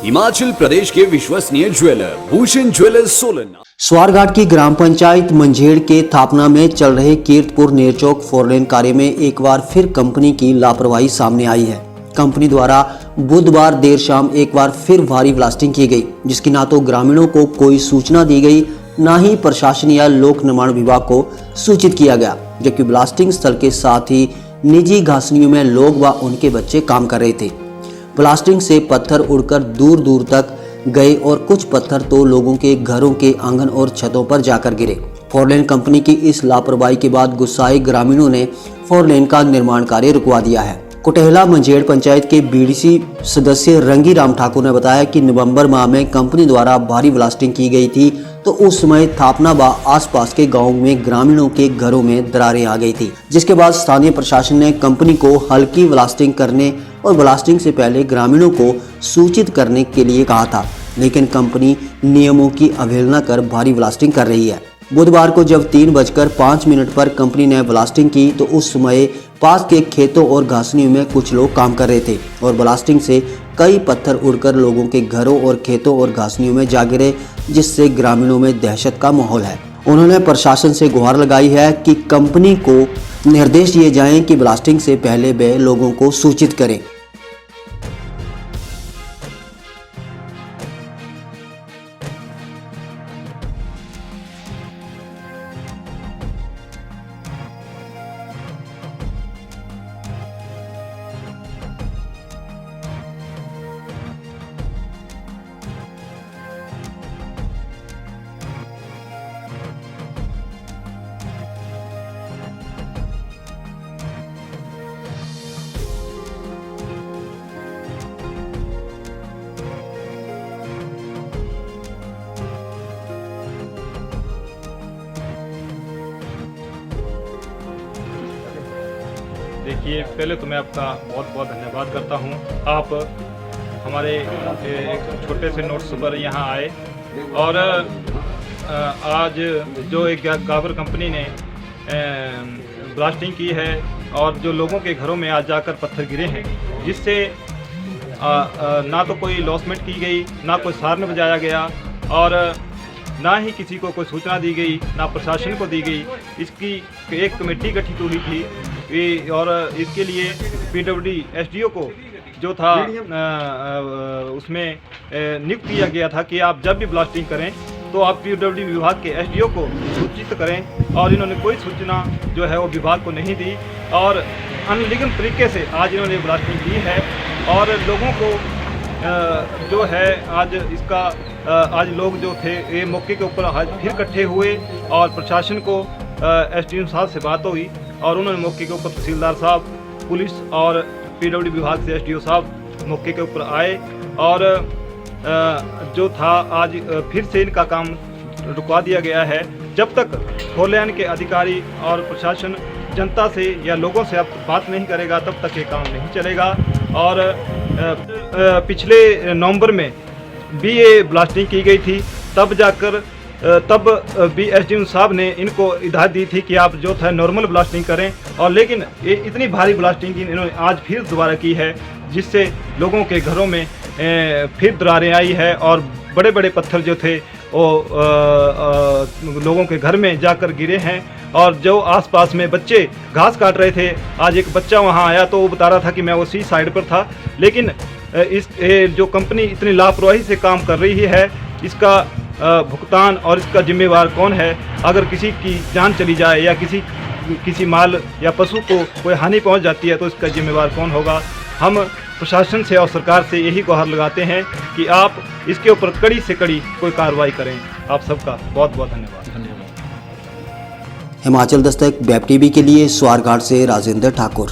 हिमाचल प्रदेश के विश्वसनीय jeweller Bhushan jewellers Solan. Swarghat की ग्राम पंचायत मंझेड़ के थापना में चल रहे कीर्तपुर नेरचौक फोरलेन कार्य में एक बार फिर कंपनी की लापरवाही सामने आई है। कंपनी द्वारा बुधवार देर शाम एक बार फिर भारी ब्लास्टिंग की गई, जिसकी ना तो ग्रामीणों को कोई सूचना दी गई, ना ही प्रशासन या लोक निर्माण विभाग को सूचित किया गया। जबकि ब्लास्टिंग स्थल के साथ ही निजी घासनियों में लोग व उनके बच्चे काम कर रहे थे। ब्लास्टिंग से पत्थर उड़कर दूर दूर तक गए और कुछ पत्थर तो लोगों के घरों के आंगन और छतों पर जाकर गिरे। फोरलेन कंपनी की इस लापरवाही के बाद गुस्साए ग्रामीणों ने फोरलेन का निर्माण कार्य रुकवा दिया है। कुटेहला मंझेड़ पंचायत के बीडीसी सदस्य रंगी राम ठाकुर ने बताया कि नवंबर माह में कंपनी द्वारा भारी ब्लास्टिंग की गई थी, तो उस समय थापना व आसपास के गांवों में ग्रामीणों के घरों में दरारें आ गई थी, जिसके बाद स्थानीय प्रशासन ने कंपनी को हल्की ब्लास्टिंग करने और ब्लास्टिंग से पहले ग्रामीणों को सूचित करने के लिए कहा था, लेकिन कंपनी नियमों की अवहेलना कर भारी ब्लास्टिंग कर रही है। बुधवार को जब 3:05 पर कंपनी ने ब्लास्टिंग की, तो उस समय पास के खेतों और घासनियों में कुछ लोग काम कर रहे थे और ब्लास्टिंग से कई पत्थर उड़कर लोगों के घरों और खेतों और घासनियों में जा गिरे, जिससे ग्रामीणों में दहशत का माहौल है। उन्होंने प्रशासन से गुहार लगाई है कि कंपनी को निर्देश दिए जाएं कि ब्लास्टिंग से पहले वे लोगों को सूचित करें। देखिए, पहले तो मैं आपका बहुत बहुत धन्यवाद करता हूँ। आप हमारे एक छोटे से नोट्स पर यहाँ आए और आज जो एक गाबर कंपनी ने ब्लास्टिंग की है और जो लोगों के घरों में आज जाकर पत्थर गिरे हैं, जिससे ना तो कोई लॉसमेंट की गई, ना कोई सार्न बजाया गया और ना ही किसी को कोई सूचना दी गई, ना प्रशासन को दी गई। इसकी एक कमेटी गठित हुई थी और इसके लिए पीडब्ल्यूडी एसडीओ को जो था उसमें नियुक्त किया गया था कि आप जब भी ब्लास्टिंग करें तो आप पीडब्ल्यूडी विभाग के एसडीओ को सूचित करें, और इन्होंने कोई सूचना जो है वो विभाग को नहीं दी और अनलीगल तरीके से आज इन्होंने ब्लास्टिंग की है। और लोगों को जो है आज इसका आज लोग जो थे ये मौके के ऊपर आज फिर इकट्ठे हुए और प्रशासन को एसडीएम साहब से बात हुई और उन्होंने मौके के ऊपर तहसीलदार साहब, पुलिस और पीडब्ल्यूडी विभाग से एसडीओ साहब मौके के ऊपर आए और जो था आज फिर से इनका काम रुकवा दिया गया है। जब तक फोरलेन के अधिकारी और प्रशासन जनता से या लोगों से अब बात नहीं करेगा, तब तक ये काम नहीं चलेगा। और पिछले नवंबर में भी ये ब्लास्टिंग की गई थी, तब भी एसडीएम साहब ने इनको हिदायत दी थी कि आप जो था नॉर्मल ब्लास्टिंग करें, और लेकिन ये इतनी भारी ब्लास्टिंग इन्होंने आज फिर दोबारा की है, जिससे लोगों के घरों में फिर दरारें आई है और बड़े बड़े पत्थर जो थे वो लोगों के घर में जाकर गिरे हैं। और जो आसपास में बच्चे घास काट रहे थे, आज एक बच्चा वहां आया तो वो बता रहा था कि मैं उसी साइड पर था, लेकिन जो कंपनी इतनी लापरवाही से काम कर रही है, इसका भुगतान और इसका जिम्मेवार कौन है? अगर किसी की जान चली जाए या किसी माल या पशु को कोई हानि पहुंच जाती है तो इसका जिम्मेवार कौन होगा? हम प्रशासन से और सरकार से यही गुहार लगाते हैं कि आप इसके ऊपर कड़ी से कड़ी कोई कार्रवाई करें। आप सबका बहुत बहुत धन्यवाद। हिमाचल दस्तक वेब टीवी के लिए स्वारघाट से राजेंद्र ठाकुर।